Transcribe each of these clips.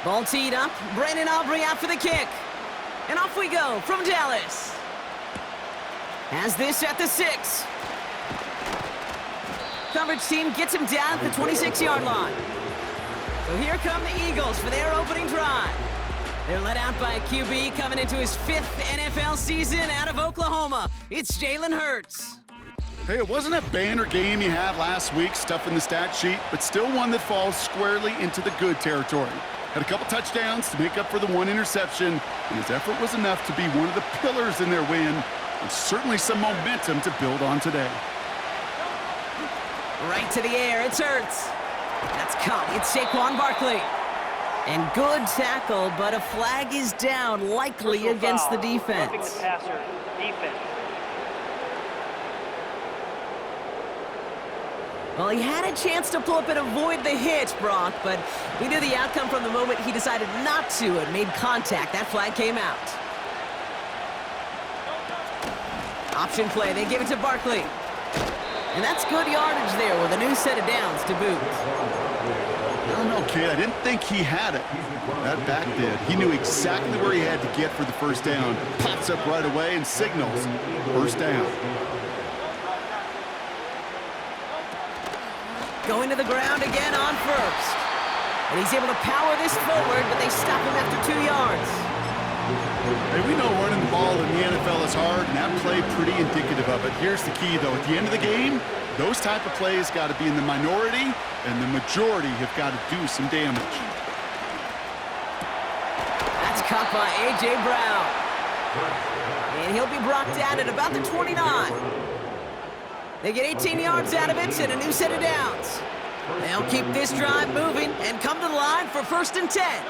Ball teed up. Brandon Aubrey out for the kick. And off we go from Dallas. Has this at the 6. Coverage team gets him down at the 26-yard line. So here come the Eagles for their opening drive. They're led out by a QB coming into his 5th NFL season out of Oklahoma. It's Jalen Hurts. Hey, it wasn't a banner game he had last week, stuff in the stat sheet, but still one that falls squarely into the good territory. Had a couple touchdowns to make up for the one interception, and his effort was enough to be one of the pillars in their win, and certainly some momentum to build on today. Right to the air, it's Hurts. That's caught, it's Saquon Barkley. And good tackle, but a flag is down, likely against the defense. Roughing the passer, defense. Well, he had a chance to pull up and avoid the hit, Brock, but we knew the outcome from the moment he decided not to and made contact. That flag came out. Option play, they give it to Barkley. And that's good yardage there with a new set of downs to boot. I don't know, kid. I didn't think he had it. That back did. He knew exactly where he had to get for the first down. Pops up right away and signals first down. Going to the ground again on first. And he's able to power this forward, but they stop him after 2 yards. Hey, we know running the ball in the NFL is hard, and that play pretty indicative of it. Here's the key, though. At the end of the game, those type of plays got to be in the minority, and the majority have got to do some damage. That's caught by A.J. Brown. And he'll be brought down at about the 29. They get 18 yards out of it and a new set of downs. They'll keep this drive moving and come to the line for 1st and 10.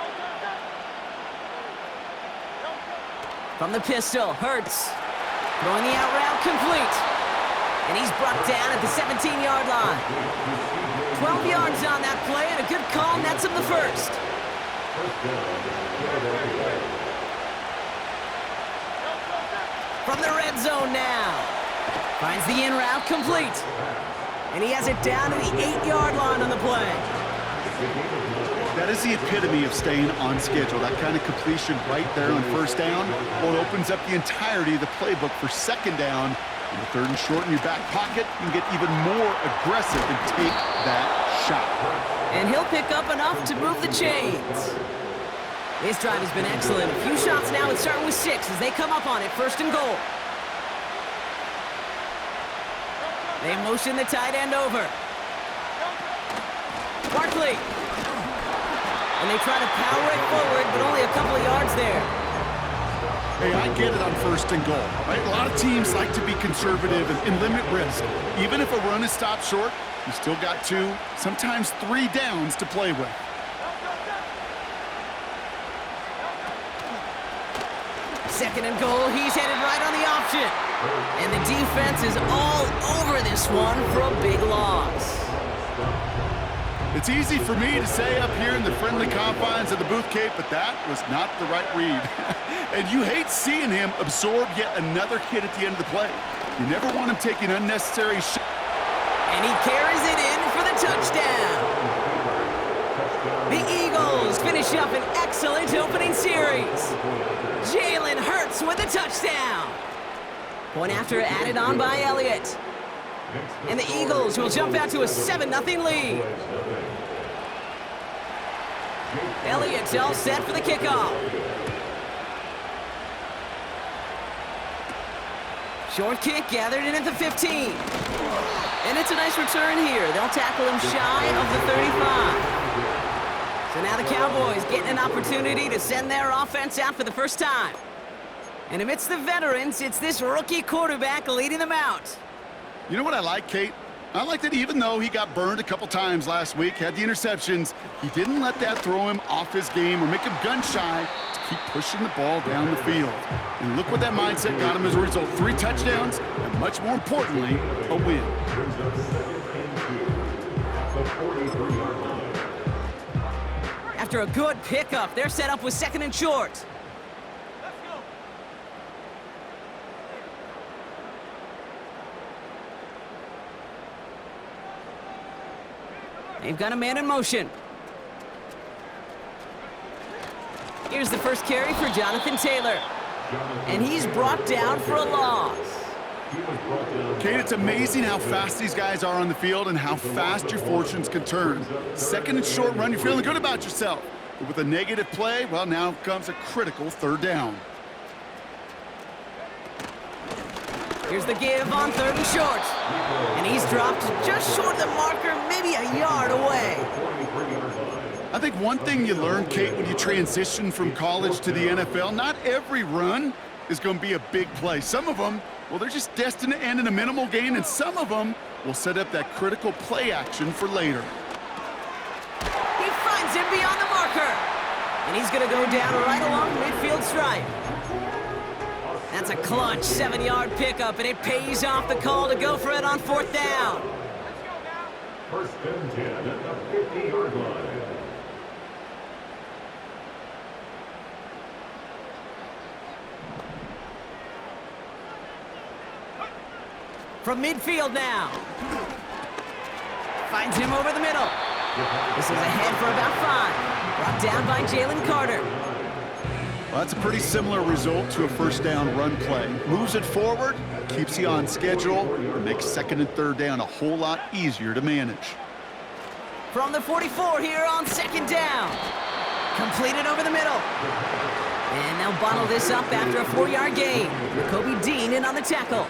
From the pistol, Hurts throwing the out route complete. And he's brought down at the 17-yard line. 12 yards on that play and a good call nets him the first. From the red zone now. Finds the in route complete. And he has it down to the 8-yard line on the play. That is the epitome of staying on schedule. That kind of completion right there on first down. Well, it opens up the entirety of the playbook for second down. In the 3rd and short in your back pocket, you can get even more aggressive and take that shot. And he'll pick up enough to move the chains. This drive has been excellent. A few shots now, it's starting with 6 as they come up on it, 1st and goal. They motion the tight end over. Barkley. And they try to power it forward, but only a couple of yards there. Hey, I get it on 1st and goal, right? A lot of teams like to be conservative and limit risk. Even if a run is stopped short, you still got 2, sometimes 3 downs to play with. Second and goal, he's headed right on the option. And the defense is all over this one for a big loss. It's easy for me to say up here in the friendly confines of the Booth Cape, but that was not the right read. And you hate seeing him absorb yet another hit at the end of the play. You never want him taking unnecessary shots. And he carries it in for the touchdown. The Eagles finish up an excellent opening series. Jalen Hurts with a touchdown. Point after added on by Elliott. And the Eagles will jump out to a 7-0 lead. Elliott's all set for the kickoff. Short kick gathered in at the 15. And it's a nice return here. They'll tackle him shy of the 35. So now the Cowboys getting an opportunity to send their offense out for the first time. And amidst the veterans, it's this rookie quarterback leading them out. You know what I like, Kate? I like that even though he got burned a couple times last week, had the interceptions, he didn't let that throw him off his game or make him gun-shy to keep pushing the ball down the field. And look what that mindset got him as a result. 3 touchdowns, and much more importantly, a win. After a good pickup, they're set up with 2nd and short. They've got a man in motion. Here's the first carry for Jonathan Taylor. And he's brought down for a loss. Kate, it's amazing how fast these guys are on the field and how fast your fortunes can turn. Second and short run, you're feeling good about yourself. But with a negative play, well, now comes a critical third down. Here's the give on third and short. And he's dropped just short of the marker, maybe a yard away. I think one thing you learn, Kate, when you transition from college to the NFL, not every run is going to be a big play. Some of them, well, they're just destined to end in a minimal gain, and some of them will set up that critical play action for later. He finds him beyond the marker. And he's going to go down right along the midfield stripe. That's a clutch 7-yard pickup, and it pays off the call to go for it on fourth down. First and 10 at the 50-yard line. From midfield now. Finds him over the middle. This is ahead for about 5. Brought down by Jalen Carter. Well, that's a pretty similar result to a first down run play. Moves it forward, keeps you on schedule, and makes second and third down a whole lot easier to manage. From the 44 here on second down. Completed over the middle. And they'll bottle this up after a 4-yard gain. Kobe Dean in on the tackle.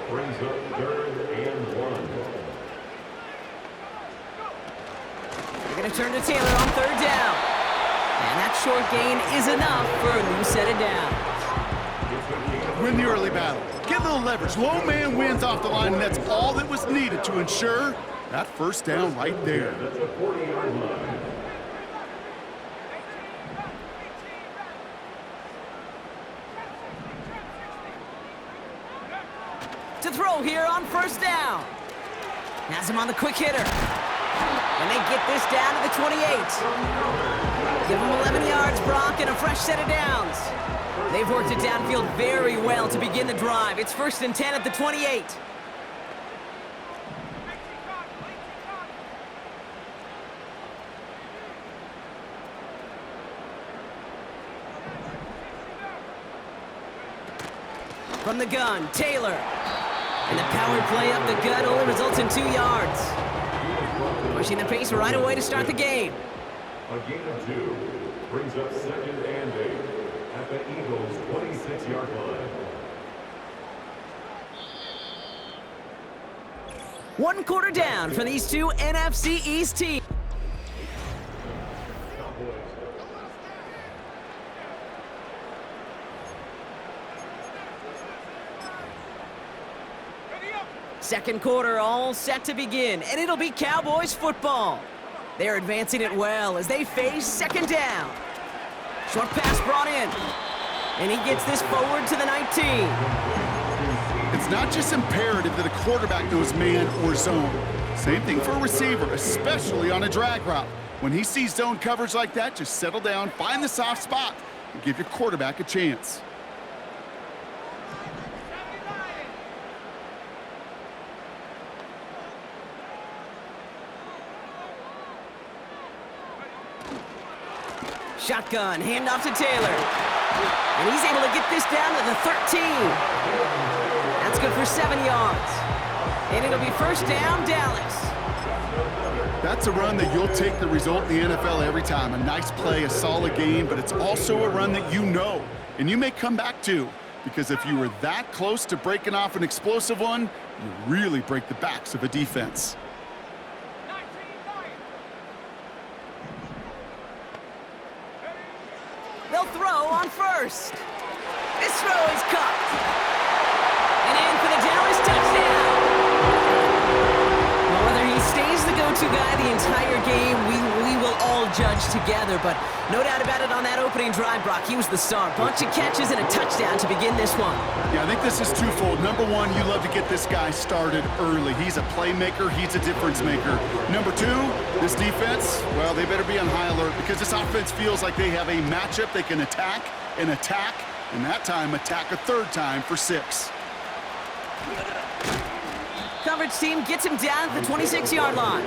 Brings up third and 1. They're going to turn to Taylor on third down. And that short gain is enough for a new set of downs. Win the early battle. Get a little leverage. Low man wins off the line, and that's all that was needed to ensure that first down right there. That's a 40-yard line. To throw here on first down. Has him on the quick hitter. And they get this down to the 28. Give him 11 yards, Brock, and a fresh set of downs. They've worked it downfield very well to begin the drive. It's first and 10 at the 28. From the gun, Taylor. And the power play up the gut only results in 2 yards. Pushing the pace right away to start the game. A gain of 2 brings up second and 8 at the Eagles' 26-yard line. 1 quarter down for these two NFC East teams. Second quarter all set to begin, and it'll be Cowboys football. They're advancing it well as they face second down. Short pass brought in, and he gets this forward to the 19. It's not just imperative that a quarterback knows man or zone. Same thing for a receiver, especially on a drag route. When he sees zone coverage like that, just settle down, find the soft spot, and give your quarterback a chance. Shotgun, handoff to Taylor. And he's able to get this down to the 13. That's good for 7 yards. And it'll be first down, Dallas. That's a run that you'll take the result in the NFL every time. A nice play, a solid game, but it's also a run that you know, and you may come back to, because if you were that close to breaking off an explosive one, you really break the backs of a defense. They'll throw on first. This throw is caught. And in for the Dallas touchdown. Well, whether he stays the go-to guy the entire game, we will all judge together. But no doubt about it on that opening drive, Brock, he was the star. Bunch of catches and a touchdown to begin this one. Yeah, I think this is twofold. Number one, you love to get this guy started early. He's a playmaker. He's a difference maker. Number two, this defense, well, they better be on high alert because this offense feels like they have a matchup they can attack, and that time attack a third time for 6. coverage team gets him down at the 26-yard line.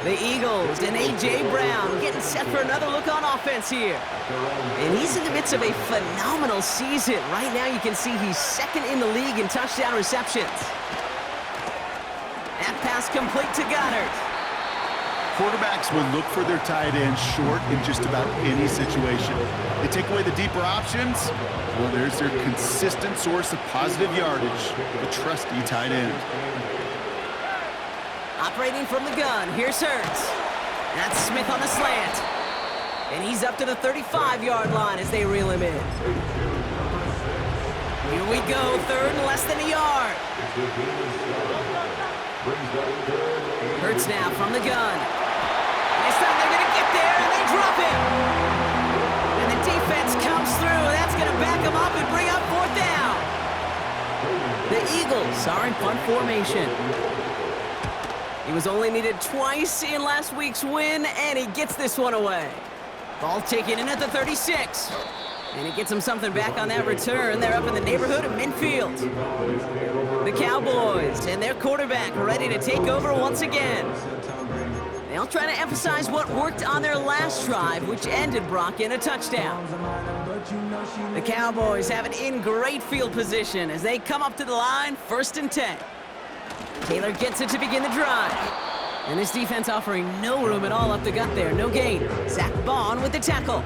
The Eagles and A.J. Brown getting set for another look on offense here. And he's in the midst of a phenomenal season. Right now you can see he's second in the league in touchdown receptions. That pass complete to Goddard. Quarterbacks will look for their tight end short in just about any situation. They take away the deeper options. Well, there's their consistent source of positive yardage, the trusty tight end. Operating from the gun, here's Hurts. That's Smith on the slant. And he's up to the 35-yard line as they reel him in. Here we go, third and less than a yard. Hurts now from the gun. This time they're going to get there, and they drop him. And the defense comes through. That's going to back him up and bring up fourth down. The Eagles are in punt formation. He was only needed twice in last week's win, and he gets this one away. Ball taken in at the 36. And he gets him something back on that return. They're up in the neighborhood of midfield. The Cowboys and their quarterback ready to take over once again. They'll try to emphasize what worked on their last drive, which ended, Brock, in a touchdown. The Cowboys have it in great field position as they come up to the line, 1st and 10. Taylor gets it to begin the drive. And this defense offering no room at all up the gut there. No gain. Zach Bond with the tackle.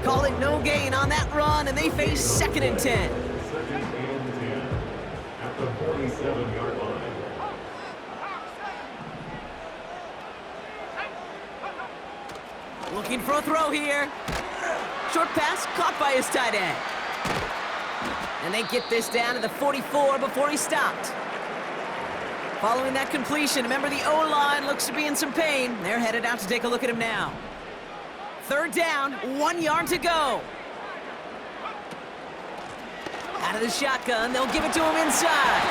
Call it no gain on that run, and they face 2nd and 10. 2nd and 10 at the 47-yard line. Looking for a throw here. Short pass caught by his tight end. And they get this down to the 44 before he stopped. Following that completion, remember the O-line looks to be in some pain. They're headed out to take a look at him now. 3rd down, 1 yard to go. Out of the shotgun, they'll give it to him inside.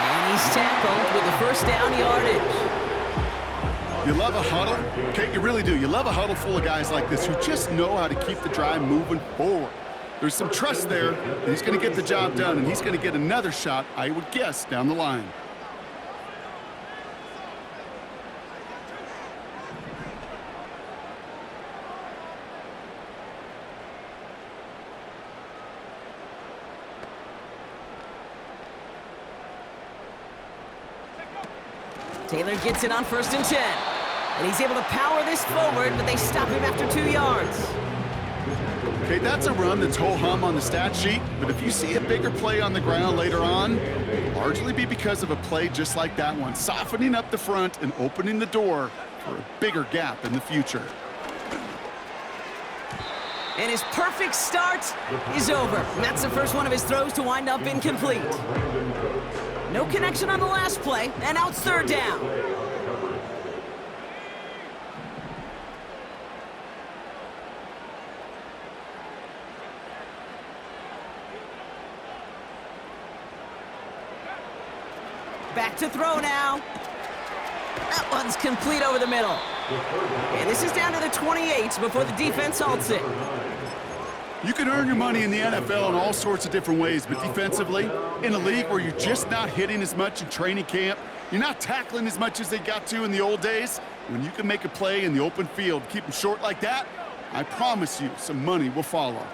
And he's tackled with the 1st down yardage. You love a huddle? Okay, you really do. You love a huddle full of guys like this who just know how to keep the drive moving forward. There's some trust there. He's going to get the job done, and he's going to get another shot, I would guess, down the line. Taylor gets it on 1st and 10. And he's able to power this forward, but they stop him after 2 yards. Okay, that's a run that's ho-hum on the stat sheet, but if you see a bigger play on the ground later on, it'll largely be because of a play just like that one, softening up the front and opening the door for a bigger gap in the future. And his perfect start is over. And that's the first one of his throws to wind up incomplete. No connection on the last play, and now it's 3rd down. Back to throw now. That one's complete over the middle. And this is down to the 28 before the defense halts it. You can earn your money in the NFL in all sorts of different ways, but defensively, in a league where you're just not hitting as much in training camp, you're not tackling as much as they got to in the old days, when you can make a play in the open field, keep them short like that, I promise you some money will follow.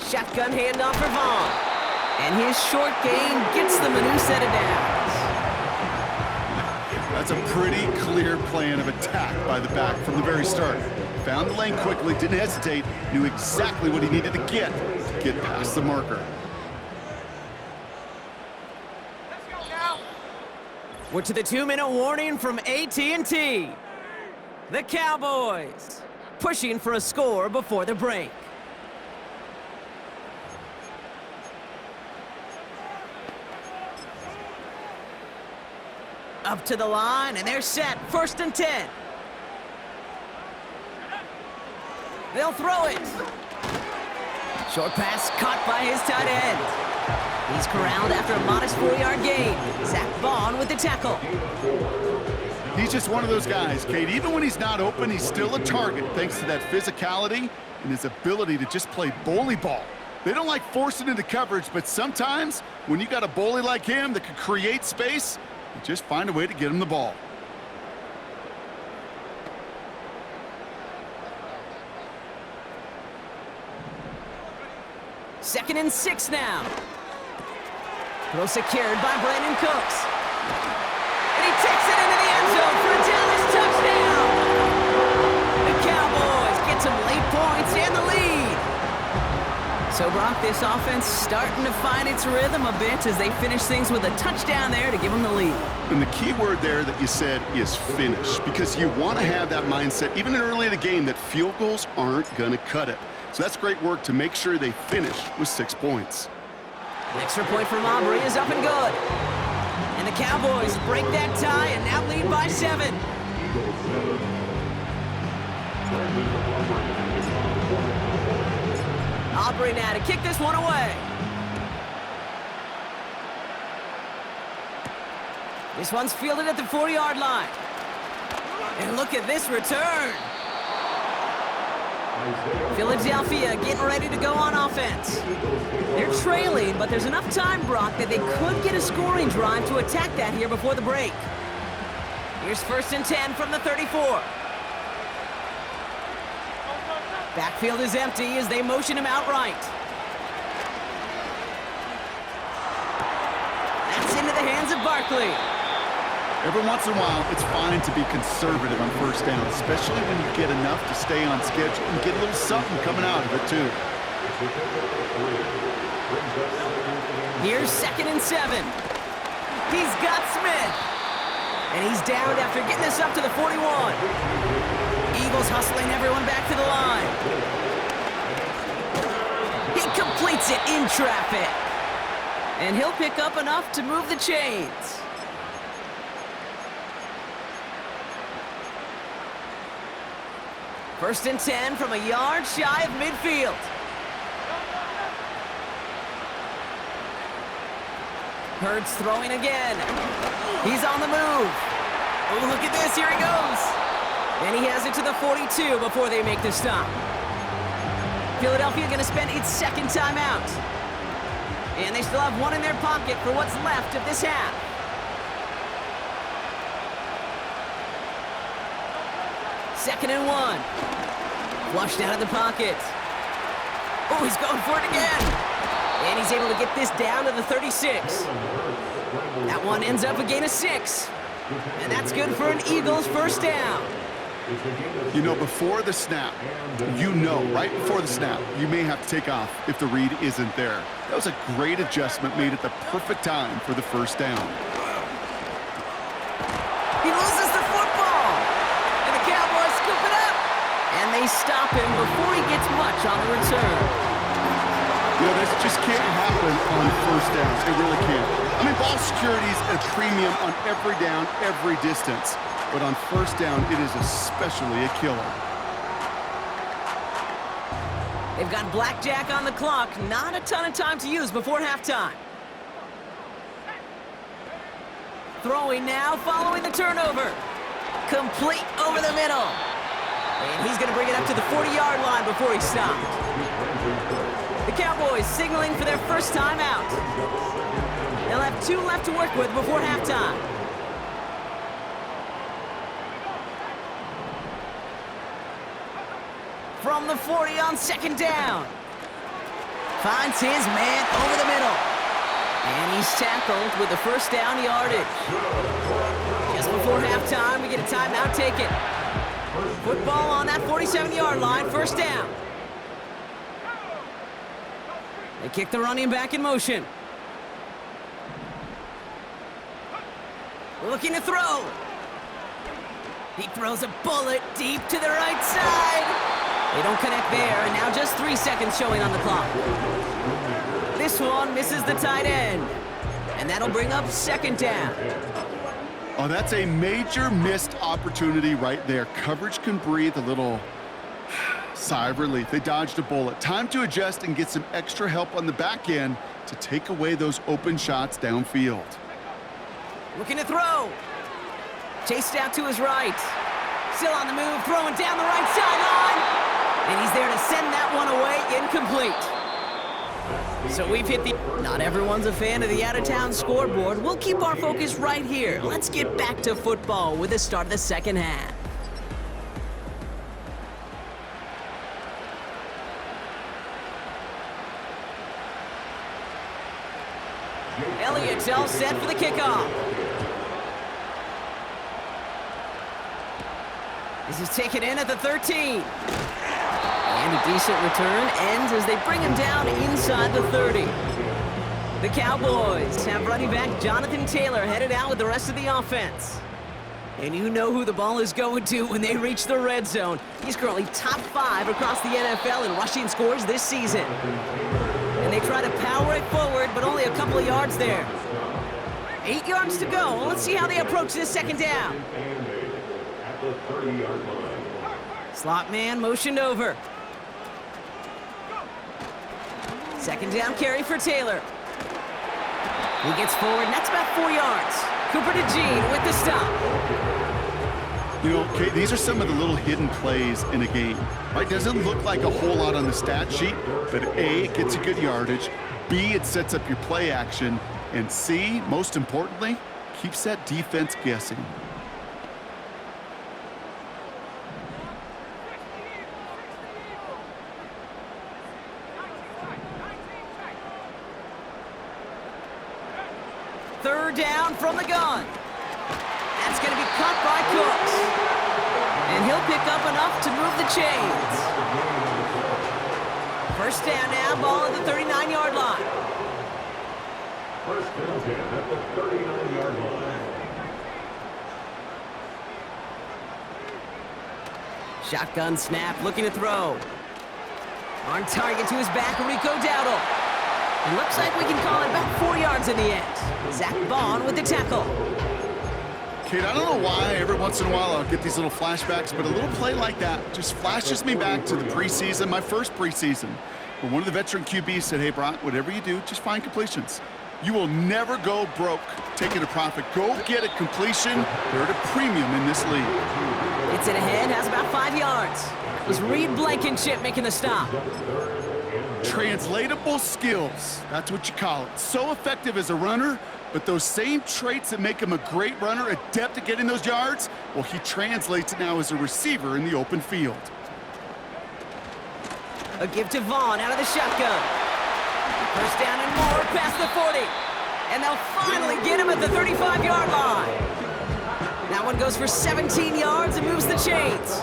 Shotgun handoff for Vaughn. And his short gain gets them a new set of downs. That's a pretty clear plan of attack by the back from the very start. Found the lane quickly, didn't hesitate, knew exactly what he needed to get past the marker. We're to the 2-minute warning from AT&T. The Cowboys pushing for a score before the break. Up to the line, and they're set. 1st and 10. They'll throw it. Short pass caught by his tight end. He's corralled after a modest 4-yard gain. Zach Bond with the tackle. He's just one of those guys, Kate. Even when he's not open, he's still a target thanks to that physicality and his ability to just play bully ball. They don't like forcing into coverage, but sometimes when you got a bully like him that can create space, you just find a way to get him the ball. Second and 6 now. Throw secured by Brandon Cooks. And he takes it into the end zone for a Dallas touchdown. The Cowboys get some late points and the lead. So, Brock, this offense starting to find its rhythm a bit as they finish things with a touchdown there to give them the lead. And the key word there that you said is finish, because you want to have that mindset, even early in the game, that field goals aren't going to cut it. So that's great work to make sure they finish with 6 points. An extra point from Aubrey is up and good. And the Cowboys break that tie and now lead by 7. Aubrey now to kick this one away. This one's fielded at the 40-yard line. And look at this return. Philadelphia getting ready to go on offense. They're trailing, but there's enough time, Brock, that they could get a scoring drive to attack that here before the break. Here's 1st and 10 from the 34. Backfield is empty as they motion him out right. That's into the hands of Barkley. Every once in a while, it's fine to be conservative on 1st down, especially when you get enough to stay on schedule and get a little something coming out of it, too. Here's 2nd and 7. He's got Smith. And he's down after getting this up to the 41. Eagles hustling everyone back to the line. He completes it in traffic. And he'll pick up enough to move the chains. First and 10 from a yard shy of midfield. Hurts throwing again. He's on the move. Oh, look at this. Here he goes. And he has it to the 42 before they make the stop. Philadelphia going to spend its 2nd timeout. And they still have one in their pocket for what's left of this half. Second and 1. Flushed out of the pocket. Oh, he's going for it again. And he's able to get this down to the 36. That one ends up a gain of 6. And that's good for an Eagles 1st down. You know, before the snap, right before the snap, you may have to take off if the read isn't there. That was a great adjustment made at the perfect time for the 1st down. He loses the football. And the Cowboys scoop it up. And they stop him before he gets much on the return. You know, this just can't happen on 1st downs. It really can't. I mean, ball security is a premium on every down, every distance. But on 1st down, it is especially a killer. They've got blackjack on the clock. Not a ton of time to use before halftime. Throwing now, following the turnover. Complete over the middle. And he's going to bring it up to the 40-yard line before he stopped. The Cowboys signaling for their 1st time out. They'll have 2 left to work with before halftime. From the 40 on 2nd down. Finds his man over the middle. And he's tackled with the 1st down yardage. Just before halftime, we get a timeout taken. Football on that 47-yard line, 1st down. They kick the running back in motion. Looking to throw. He throws a bullet deep to the right side. They don't connect there, and now just 3 seconds showing on the clock. This one misses the tight end. And that'll bring up 2nd down. Oh, that's a major missed opportunity right there. Coverage can breathe a little sigh of relief. They dodged a bullet. Time to adjust and get some extra help on the back end to take away those open shots downfield. Looking to throw. Chased out to his right. Still on the move, throwing down the right sideline. And he's there to send that one away, incomplete. So we've hit the... Not everyone's a fan of the out-of-town scoreboard. We'll keep our focus right here. Let's get back to football with the start of the second half. Elliott's all set for the kickoff. This is taken in at the 13. And a decent return ends as they bring him down inside the 30. The Cowboys have running back Jonathan Taylor headed out with the rest of the offense. And you know who the ball is going to when they reach the red zone. He's currently top 5 across the NFL in rushing scores this season. And they try to power it forward, but only a couple of yards there. 8 yards to go. Let's see how they approach this second down. At the 30-yard line. Slot man motioned over. Second down carry for Taylor. He gets forward, and that's about 4 yards. Cooper to Jean with the stop. You know, okay, these are some of the little hidden plays in a game. Right? Doesn't look like a whole lot on the stat sheet, but A, it gets you good yardage. B, it sets up your play action. And C, most importantly, keeps that defense guessing. Third down from the gun. That's going to be caught by Cooks. And he'll pick up enough to move the chains. First down now, ball at the 39-yard line. First and 10 at the 39-yard line. Shotgun snap, looking to throw. On target to his back, Rico Dowdle. It looks like we can call it about 4 yards in the end. Zach Vaughn with the tackle. Kate, I don't know why every once in a while I'll get these little flashbacks, but a little play like that just flashes me back to the preseason, my first preseason, where one of the veteran QBs said, hey, Brock, whatever you do, just find completions. You will never go broke taking a profit. Go get a completion. They're at a premium in this league. It's it ahead, has about 5 yards. It was Reed Blankenship making the stop. Translatable skills, that's what you call it. So effective as a runner, but those same traits that make him a great runner, adept at getting those yards, well, he translates it now as a receiver in the open field. A give to Vaughn out of the shotgun. First down and more past the 40. And they'll finally get him at the 35-yard line. That one goes for 17 yards and moves the chains.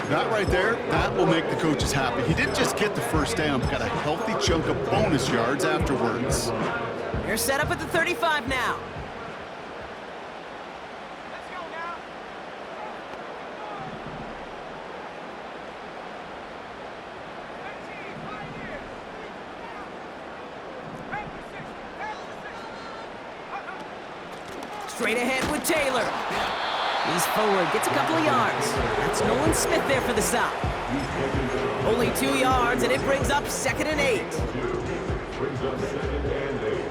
That right there, that will make the coaches happy. He didn't just get the first down, but got a healthy chunk of bonus yards afterwards. They're set up at the 35 now. Straight ahead with Taylor. He's forward, gets a couple of yards. That's Nolan Smith there for the stop. Only 2 yards, and it brings up 2nd and 8. Brings up 2nd and 8.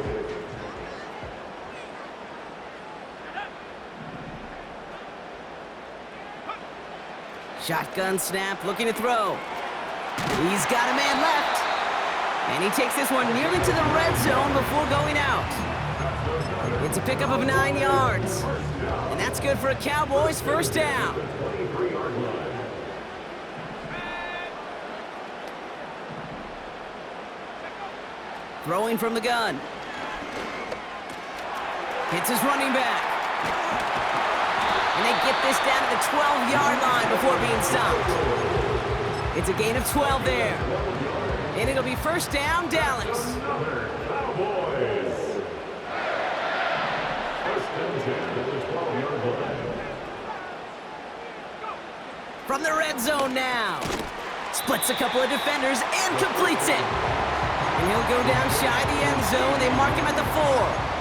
Shotgun snap, looking to throw. He's got a man left. And he takes this one nearly to the red zone before going out. It's a pickup of 9 yards. And that's good for a Cowboys first down. Throwing from the gun. Hits his running back. And they get this down to the 12-yard line before being stopped. It's a gain of 12 there. And it'll be first down, Dallas. Cowboys. First and 10 at the 12-yard line. From the red zone now. Splits a couple of defenders and completes it. And he'll go down shy of the end zone. They mark him at the 4.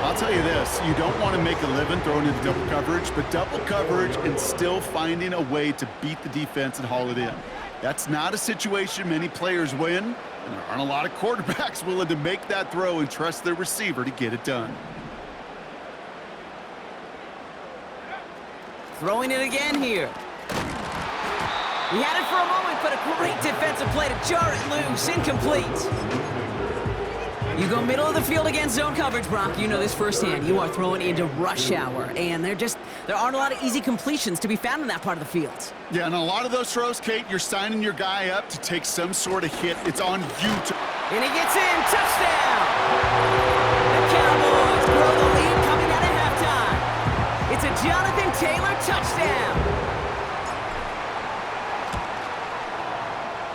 I'll tell you this, you don't want to make a living throwing into double coverage, but double coverage and still finding a way to beat the defense and haul it in. That's not a situation many players win, and there aren't a lot of quarterbacks willing to make that throw and trust their receiver to get it done. Throwing it again here. He had it for a moment, but a great defensive play to jar it loose. Incomplete. You go middle of the field against zone coverage, Brock. You know this firsthand. You are throwing into rush hour, and there aren't a lot of easy completions to be found in that part of the field. Yeah, and a lot of those throws, Kate, you're signing your guy up to take some sort of hit. It's on you to... And he gets in. Touchdown! The Cowboys grow the lead coming out of halftime. It's a Jonathan Taylor touchdown.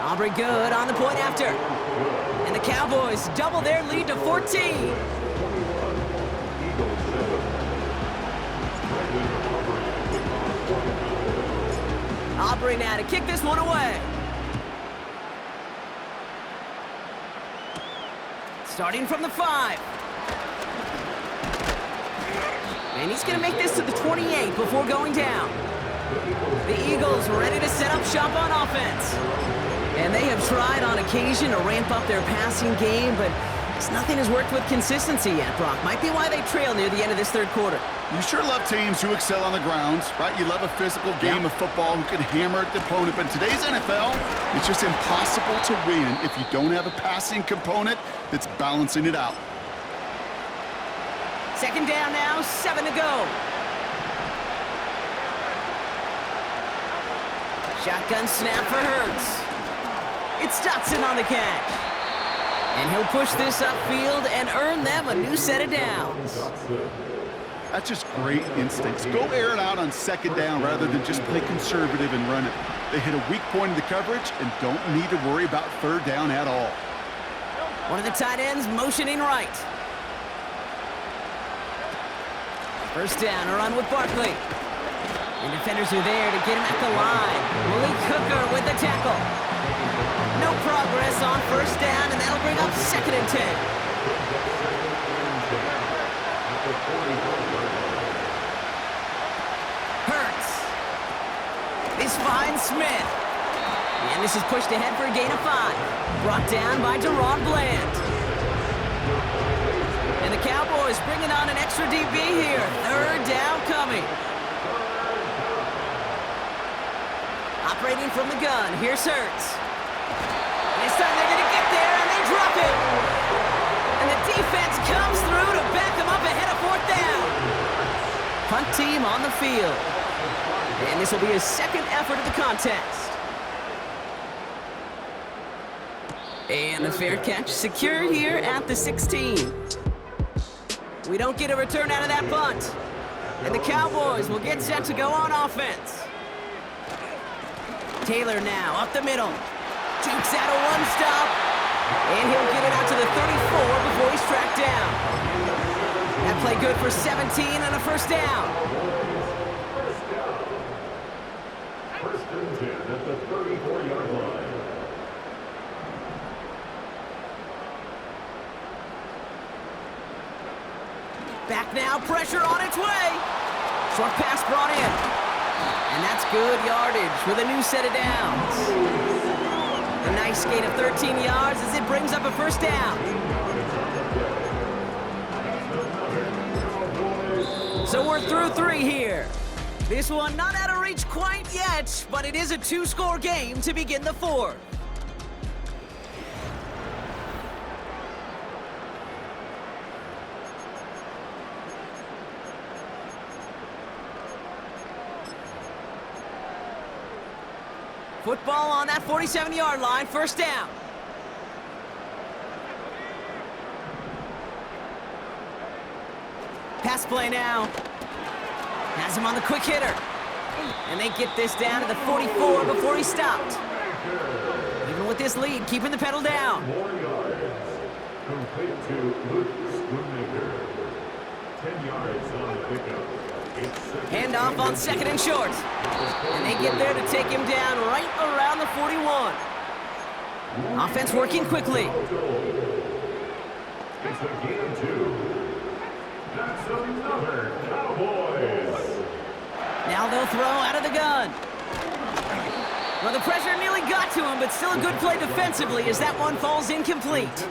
Aubrey good on the point after. And the Cowboys double their lead to 14. Aubrey now to kick this one away. Starting from the 5. And he's going to make this to the 28 before going down. The Eagles ready to set up shop on offense. And they have tried on occasion to ramp up their passing game, but nothing has worked with consistency yet, Brock. Might be why they trail near the end of this third quarter. You sure love teams who excel on the ground, right? You love a physical game of football who can hammer at the opponent, but in today's NFL, it's just impossible to win if you don't have a passing component that's balancing it out. Second down now, 7 to go. Shotgun snap for Hurts. It's Dotson on the catch. And he'll push this upfield and earn them a new set of downs. That's just great instincts. Go air it out on second down rather than just play conservative and run it. They hit a weak point in the coverage and don't need to worry about third down at all. One of the tight ends motioning right. First down, a run with Barkley. And defenders are there to get him at the line. Malik Hooker with the tackle. No progress on first down, and that'll bring up 2nd and 10. Hurts. This finds Smith. And this is pushed ahead for a gain of 5. Brought down by Deron Bland. And the Cowboys bringing on an extra DB here. Third down coming. Operating from the gun, here's Hurts. And this time they're going to get there, and they drop it. And the defense comes through to back them up ahead of 4th down. Punt team on the field. And this will be his 2nd effort of the contest. And the fair catch secured here at the 16. We don't get a return out of that punt. And the Cowboys will get set to go on offense. Taylor now up the middle. Jukes out a one-stop. And he'll get it out to the 34 before he's tracked down. That play good for 17 and a first down. First and 10 at the 34-yard line. Back now, pressure on its way. Short pass brought in. And that's good yardage with a new set of downs. A nice gain of 13 yards as it brings up a first down. So we're through 3 here. This one not out of reach quite yet, but it is a 2-score game to begin the 4th. Football on that 47-yard line, first down. Pass play now. Has him on the quick hitter. And they get this down to the 44 before he stopped. Even with this lead, keeping the pedal down. 4 yards. Complete to Luke Schoonmaker. 10 yards on the pickup. Handoff on 2nd and short. And they get there to take him down right around the 41. Offense working quickly. It's a game 2. That's another Cowboys. Now they'll throw out of the gun. Well, the pressure nearly got to him, but still a good play defensively as that one falls incomplete.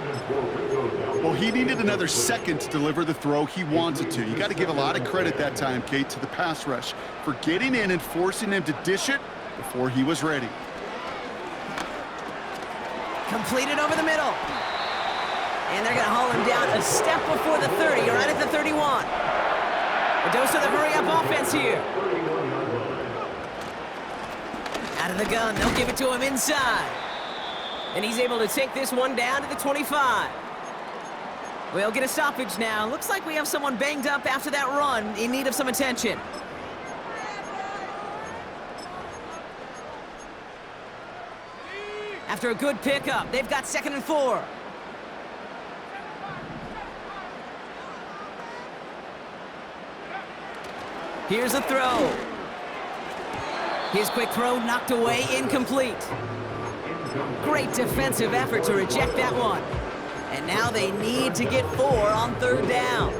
Well, he needed another second to deliver the throw he wanted to. You got to give a lot of credit that time, Kate, to the pass rush for getting in and forcing him to dish it before he was ready. Completed over the middle. And they're going to haul him down a step before the 30, right at the 31. A dose of the hurry-up offense here. Out of the gun, they'll give it to him inside. And he's able to take this one down to the 25. We'll get a stoppage now. Looks like we have someone banged up after that run in need of some attention. After a good pickup, they've got 2nd and 4. Here's a throw. His quick throw knocked away, incomplete. Great defensive effort to reject that one. And now they need to get 4 on 3rd down.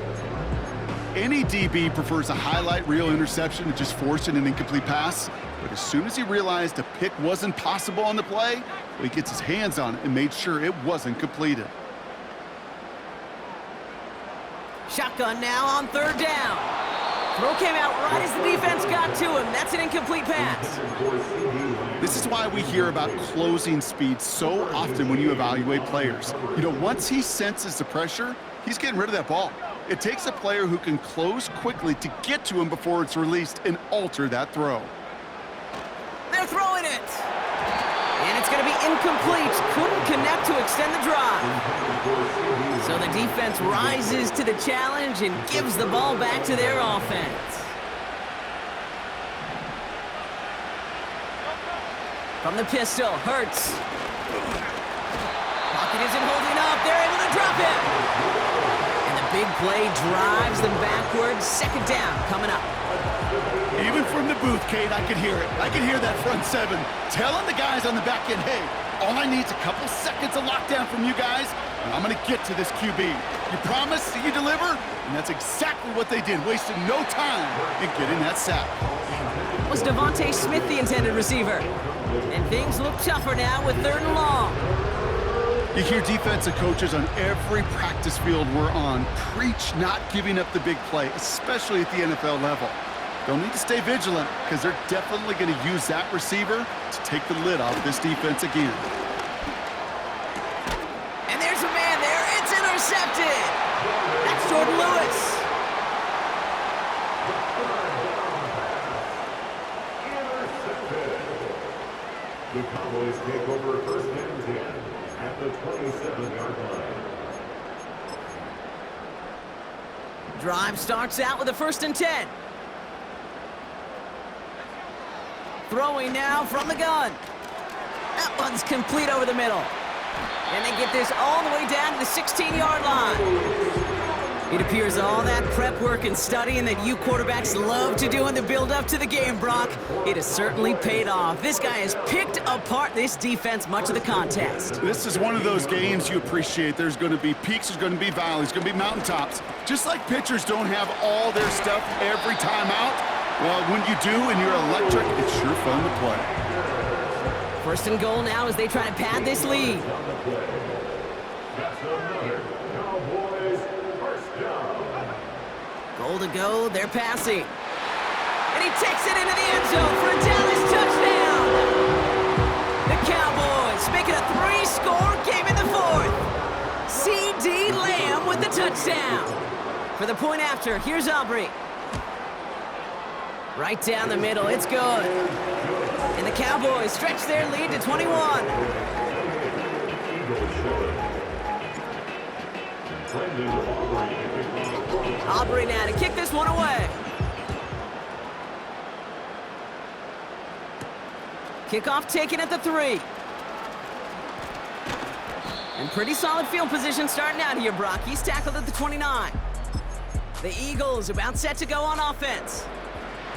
Any DB prefers a highlight reel interception to just forcing an incomplete pass. But as soon as he realized a pick wasn't possible on the play, well, he gets his hands on it and made sure it wasn't completed. Shotgun now on 3rd down. Throw came out right as the defense got to him. That's an incomplete pass. This is why we hear about closing speed so often when you evaluate players. You know, once he senses the pressure, he's getting rid of that ball. It takes a player who can close quickly to get to him before it's released and alter that throw. They're throwing it. And it's going to be incomplete. Couldn't connect to extend the drive. So the defense rises to the challenge and gives the ball back to their offense. From the pistol, Hurts. Pocket isn't holding up. They're able to drop it. And the big play drives them backwards. 2nd down coming up. Even from the booth, Kate, I could hear it. I could hear that front 7 telling the guys on the back end, hey, all I need is a couple seconds of lockdown from you guys, and I'm going to get to this QB. You promise that you deliver? And that's exactly what they did, wasting no time in getting that sack. Was Devontae Smith the intended receiver? And things look tougher now with 3rd and long. You hear defensive coaches on every practice field we're on preach not giving up the big play, especially at the NFL level. They'll need to stay vigilant because they're definitely going to use that receiver to take the lid off this defense again. And there's a man there. It's intercepted. That's Jordan Lewis. Intercepted. The Cowboys take over 1st and 10 at the 27-yard line. Drive starts out with a 1st and 10. Throwing now from the gun. That one's complete over the middle. And they get this all the way down to the 16-yard line. It appears all that prep work and studying that you quarterbacks love to do in the build-up to the game, Brock, it has certainly paid off. This guy has picked apart this defense much of the contest. This is one of those games you appreciate. There's going to be peaks, there's going to be valleys, there's going to be mountaintops. Just like pitchers don't have all their stuff every time out, well, when you do and you're electric, it's sure fun to play. 1st and goal now as they try to pad this lead. That's another Cowboys 1st down. Goal to go, they're passing. And he takes it into the end zone for a Dallas touchdown. The Cowboys making a 3-score game in the 4th. C.D. Lamb with the touchdown. For the point after, here's Aubrey. Right down the middle, it's good. And the Cowboys stretch their lead to 21. Aubrey now to kick this one away. Kickoff taken at the 3. And pretty solid field position starting out here, Brock. He's tackled at the 29. The Eagles about set to go on offense.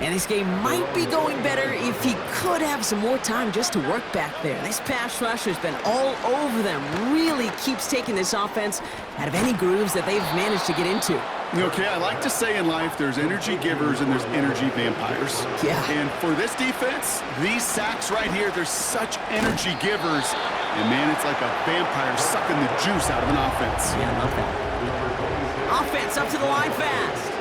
And this game might be going better if he could have some more time just to work back there. This pass rush has been all over them. Really keeps taking this offense out of any grooves that they've managed to get into. Okay, I like to say in life there's energy givers and there's energy vampires. Yeah. And for this defense, these sacks right here, they're such energy givers. And man, it's like a vampire sucking the juice out of an offense. Yeah, I love that. Offense up to the line fast.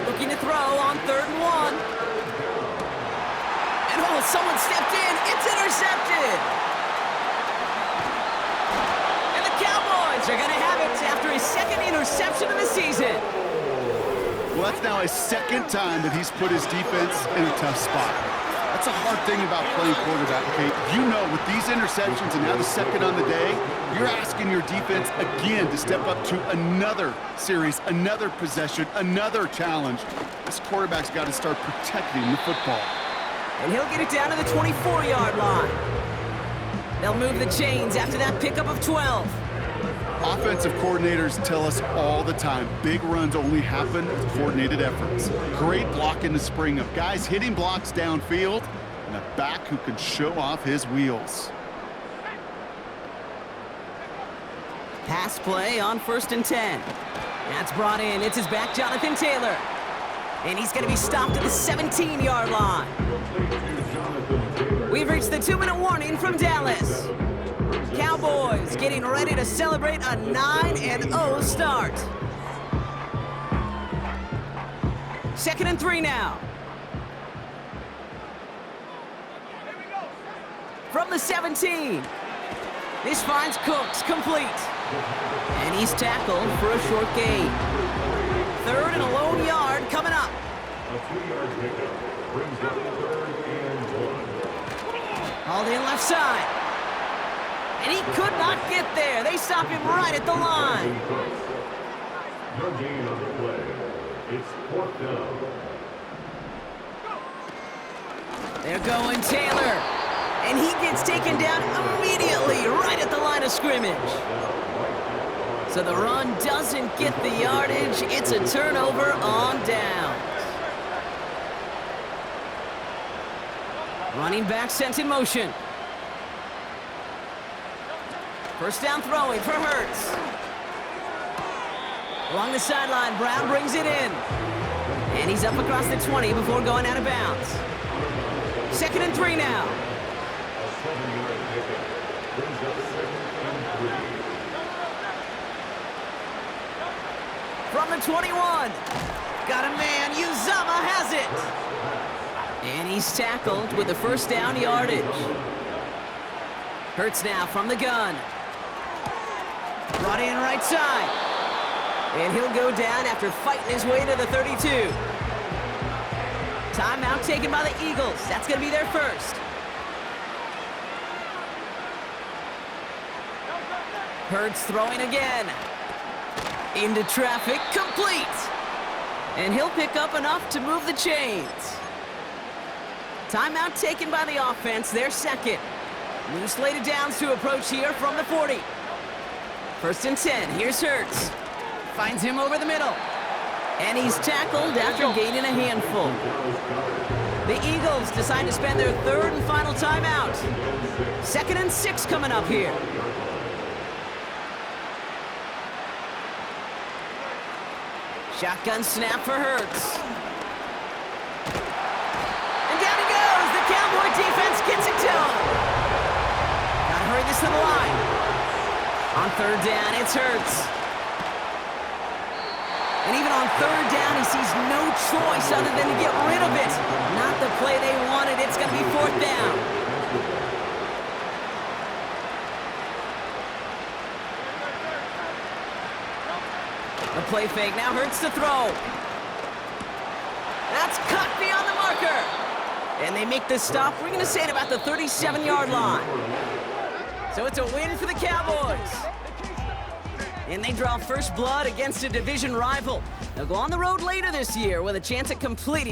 Looking to throw on 3rd and 1. And oh, someone stepped in. It's intercepted. Cowboys are going to have it after his second interception of the season. Well, that's now his second time that he's put his defense in a tough spot. That's a hard thing about playing quarterback, Kate. You know, with these interceptions and now the second on the day, you're asking your defense again to step up to another series, another possession, another challenge. This quarterback's got to start protecting the football. And he'll get it down to the 24-yard line. They'll move the chains after that pickup of 12. Offensive coordinators tell us all the time, big runs only happen with coordinated efforts. Great block in the spring of guys hitting blocks downfield and a back who can show off his wheels. Pass play on 1st and 10. That's brought in. It's his back, Jonathan Taylor. And he's going to be stopped at the 17-yard line. We've reached the 2-minute warning from Dallas. Cowboys getting ready to celebrate a 9-0 start. 2nd and 3 now. From the 17. This finds Cooks complete. And he's tackled for a short gain. 3rd and a lone yard coming up. A 2-yard pickup brings up 3rd and 1. Hauled in left side. And he could not get there. They stop him right at the line. No gain on the play. It's 4th down. They're going Taylor. And he gets taken down immediately right at the line of scrimmage. So the run doesn't get the yardage. It's a turnover on downs. Running back sent in motion. 1st down throwing for Hurts. Along the sideline, Brown brings it in. And he's up across the 20 before going out of bounds. 2nd and 3 now. A 7-yard pickup brings up 2nd and 3. From the 21. Got a man. Uzama has it. And he's tackled with the 1st down yardage. Hurts now from the gun. Brought in right side. And he'll go down after fighting his way to the 32. Timeout taken by the Eagles. That's going to be their first. Hurts throwing again. Into traffic, complete. And he'll pick up enough to move the chains. Timeout taken by the offense, their second. New slated downs to approach here from the 40. 1st and 10, here's Hurts. Finds him over the middle. And he's tackled after gaining a handful. The Eagles decide to spend their 3rd and final timeout. 2nd and 6 coming up here. Shotgun snap for Hurts. And down he goes. The Cowboy defense gets it to him. Gotta hurry this to the line. On 3rd down, it's Hurts. And even on 3rd down, he sees no choice other than to get rid of it. Not the play they wanted. It's going to be 4th down. The play fake now Hurts to throw. That's cut beyond the marker. And they make this stop, we're going to say at about the 37-yard line. So it's a win for the Cowboys. And they draw first blood against a division rival. They'll go on the road later this year with a chance at completing